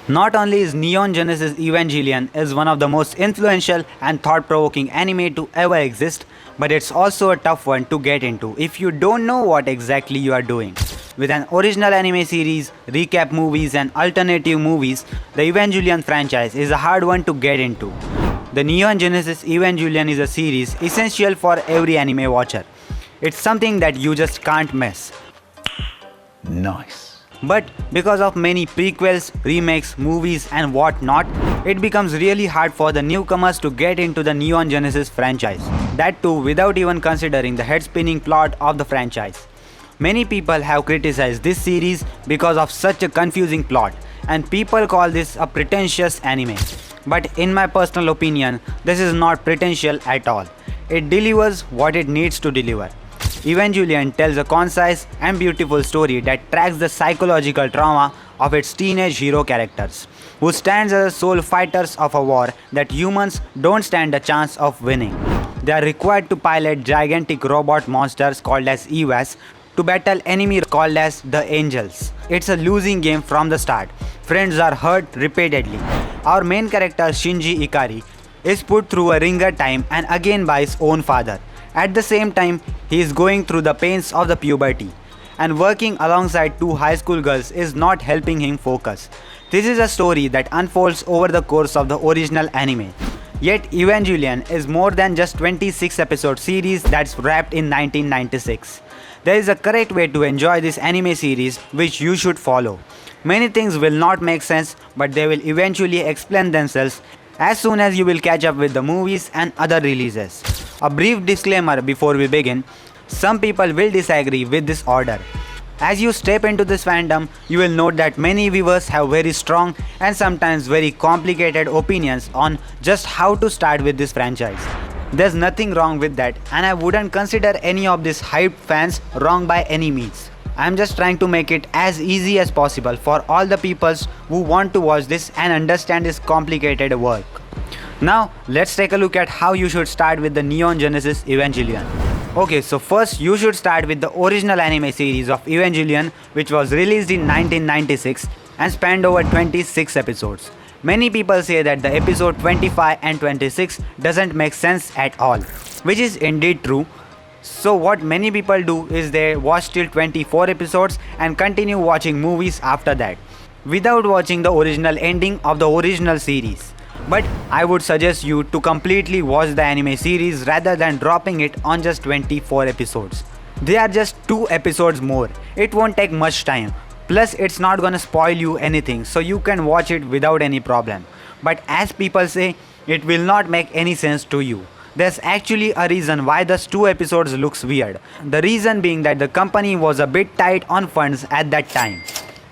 Not only is Neon Genesis Evangelion is one of the most influential and thought-provoking anime to ever exist, but it's also a tough one to get into if you don't know what exactly you are doing. With an original anime series, recap movies and alternative movies, the Evangelion franchise is a hard one to get into. The Neon Genesis Evangelion is a series essential for every anime watcher. It's something that you just can't miss. Nice. But because of many prequels, remakes, movies and whatnot, it becomes really hard for the newcomers to get into the Neon Genesis franchise. That too without even considering the head-spinning plot of the franchise. Many people have criticized this series because of such a confusing plot, and people call this a pretentious anime. But in my personal opinion, this is not pretentious at all. It delivers what it needs to deliver. Evangelion tells a concise and beautiful story that tracks the psychological trauma of its teenage hero characters, who stands as soul fighters of a war that humans don't stand a chance of winning. They are required to pilot gigantic robot monsters called as Evas to battle enemies called as the Angels. It's a losing game from the start. Friends are hurt repeatedly. Our main character Shinji Ikari is put through a ringer time and again by his own father. At the same time, he is going through the pains of the puberty, and working alongside two high school girls is not helping him focus. This is a story that unfolds over the course of the original anime. Yet Evangelion is more than just 26 episode series that's wrapped in 1996. There is a correct way to enjoy this anime series which you should follow. Many things will not make sense, but they will eventually explain themselves as soon as you will catch up with the movies and other releases. A brief disclaimer before we begin: some people will disagree with this order. As you step into this fandom, you will note that many viewers have very strong and sometimes very complicated opinions on just how to start with this franchise. There's nothing wrong with that, and I wouldn't consider any of these hyped fans wrong by any means. I'm just trying to make it as easy as possible for all the peoples who want to watch this and understand this complicated work. Now, let's take a look at how you should start with the Neon Genesis Evangelion. Okay, so first you should start with the original anime series of Evangelion, which was released in 1996 and spanned over 26 episodes. Many people say that the episode 25 and 26 doesn't make sense at all, which is indeed true. So what many people do is they watch till 24 episodes and continue watching movies after that, without watching the original ending of the original series. But I would suggest you to completely watch the anime series rather than dropping it on just 24 episodes. They are just 2 episodes more. It won't take much time. Plus it's not gonna spoil you anything, so you can watch it without any problem. But as people say, it will not make any sense to you. There's actually a reason why those 2 episodes looks weird. The reason being that the company was a bit tight on funds at that time.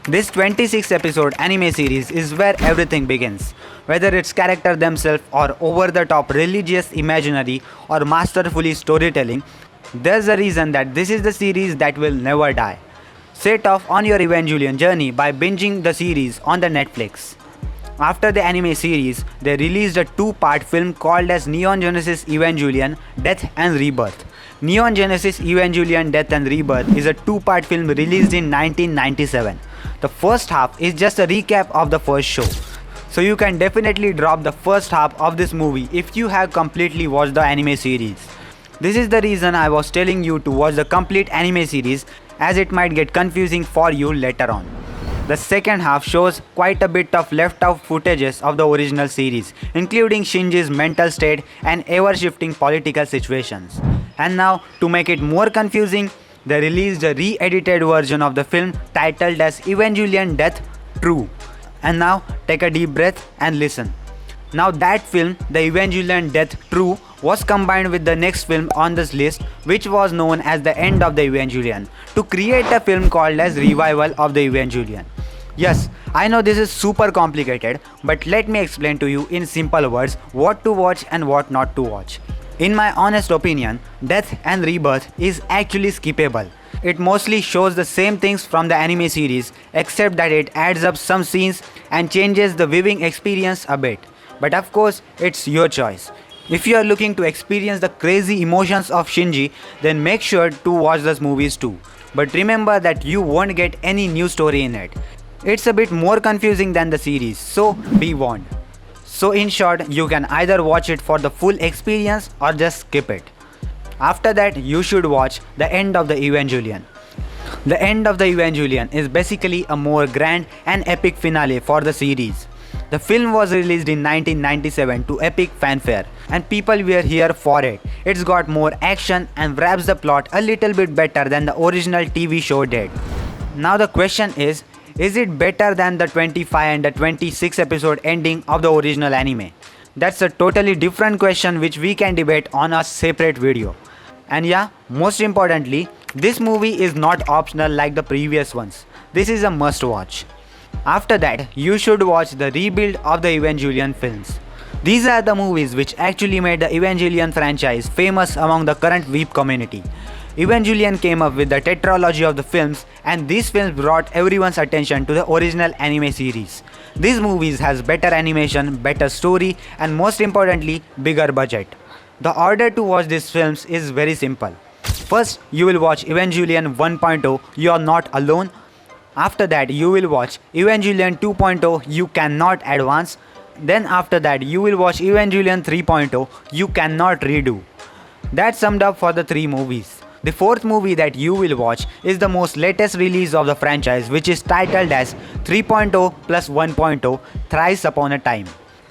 This 26 episode anime series is where everything begins. Whether it's character themselves or over the top religious imaginary or masterfully storytelling, there's a reason that this is the series that will never die. Set off on your Evangelion journey by binging the series on the Netflix. After the anime series, they released a 2-part film called as Neon Genesis Evangelion Death and Rebirth. Neon Genesis Evangelion Death and Rebirth is a 2-part film released in 1997. The first half is just a recap of the first show. So you can definitely drop the first half of this movie if you have completely watched the anime series. This is the reason I was telling you to watch the complete anime series, as it might get confusing for you later on. The second half shows quite a bit of left out footages of the original series, including Shinji's mental state and ever-shifting political situations. And now, to make it more confusing, they released a re-edited version of the film titled as Evangelion Death True. And now, take a deep breath and listen. Now that film, the Evangelion Death True, was combined with the next film on this list, which was known as The End of the Evangelion, to create a film called as Revival of the Evangelion. Yes, I know this is super complicated, but let me explain to you in simple words what to watch and what not to watch. In my honest opinion, Death and Rebirth is actually skippable. It mostly shows the same things from the anime series, except that it adds up some scenes and changes the viewing experience a bit. But of course, it's your choice. If you are looking to experience the crazy emotions of Shinji, then make sure to watch those movies too. But remember that you won't get any new story in it. It's a bit more confusing than the series, so be warned. So in short, you can either watch it for the full experience or just skip it. After that, you should watch the end of the Evangelion. The end of the Evangelion is basically a more grand and epic finale for the series. The film was released in 1997 to epic fanfare and people were here for it. It's got more action and wraps the plot a little bit better than the original TV show did. Now the question is it better than the 25 and the 26 episode ending of the original anime? That's a totally different question which we can debate on a separate video. And yeah, most importantly, this movie is not optional like the previous ones. This is a must watch. After that, you should watch the rebuild of the Evangelion films. These are the movies which actually made the Evangelion franchise famous among the current weeb community. Evangelion came up with the tetralogy of the films and these films brought everyone's attention to the original anime series. These movies has better animation, better story and most importantly, bigger budget. The order to watch these films is very simple. First, you will watch Evangelion 1.0, You Are Not Alone. After that, you will watch Evangelion 2.0, You Cannot Advance. Then after that, you will watch Evangelion 3.0, You Cannot Redo. That summed up for the 3 movies. The 4th movie that you will watch is the most latest release of the franchise, which is titled as 3.0 plus 1.0 Thrice Upon a Time.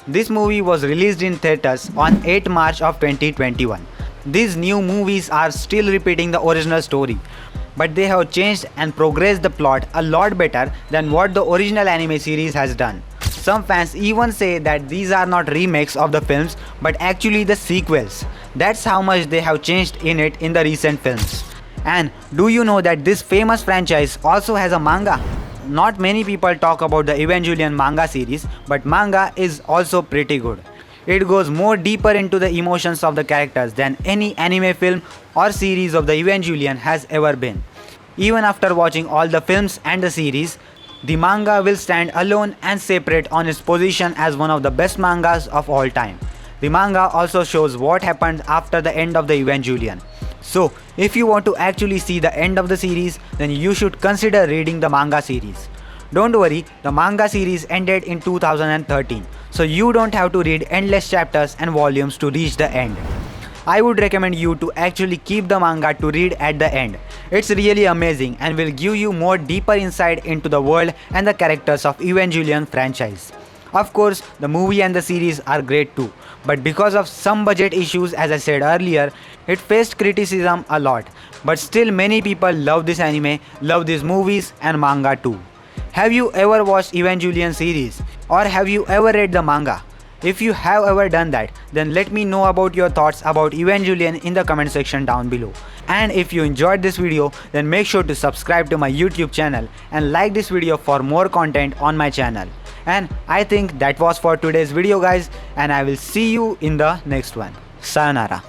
This movie was released in theaters on 8 March of 2021. These new movies are still repeating the original story, but they have changed and progressed the plot a lot better than what the original anime series has done. Some fans even say that these are not remakes of the films but actually the sequels. That's how much they have changed in it in the recent films. And do you know that this famous franchise also has a manga? Not many people talk about the Evangelion manga series, but manga is also pretty good. It goes more deeper into the emotions of the characters than any anime film or series of the Evangelion has ever been. Even after watching all the films and the series, the manga will stand alone and separate on its position as one of the best mangas of all time. The manga also shows what happened after the end of the Evangelion. So, if you want to actually see the end of the series, then you should consider reading the manga series. Don't worry, the manga series ended in 2013, so you don't have to read endless chapters and volumes to reach the end. I would recommend you to actually keep the manga to read at the end. It's really amazing and will give you more deeper insight into the world and the characters of Evangelion franchise. Of course, the movie and the series are great too, but because of some budget issues, as I said earlier, it faced criticism a lot. But still many people love this anime, love these movies and manga too. Have you ever watched Evangelion series? Or have you ever read the manga? If you have ever done that, then let me know about your thoughts about Evangelion in the comment section down below. And if you enjoyed this video, then make sure to subscribe to my YouTube channel and like this video for more content on my channel. And I think that was for today's video guys, and I will see you in the next one. Sayonara.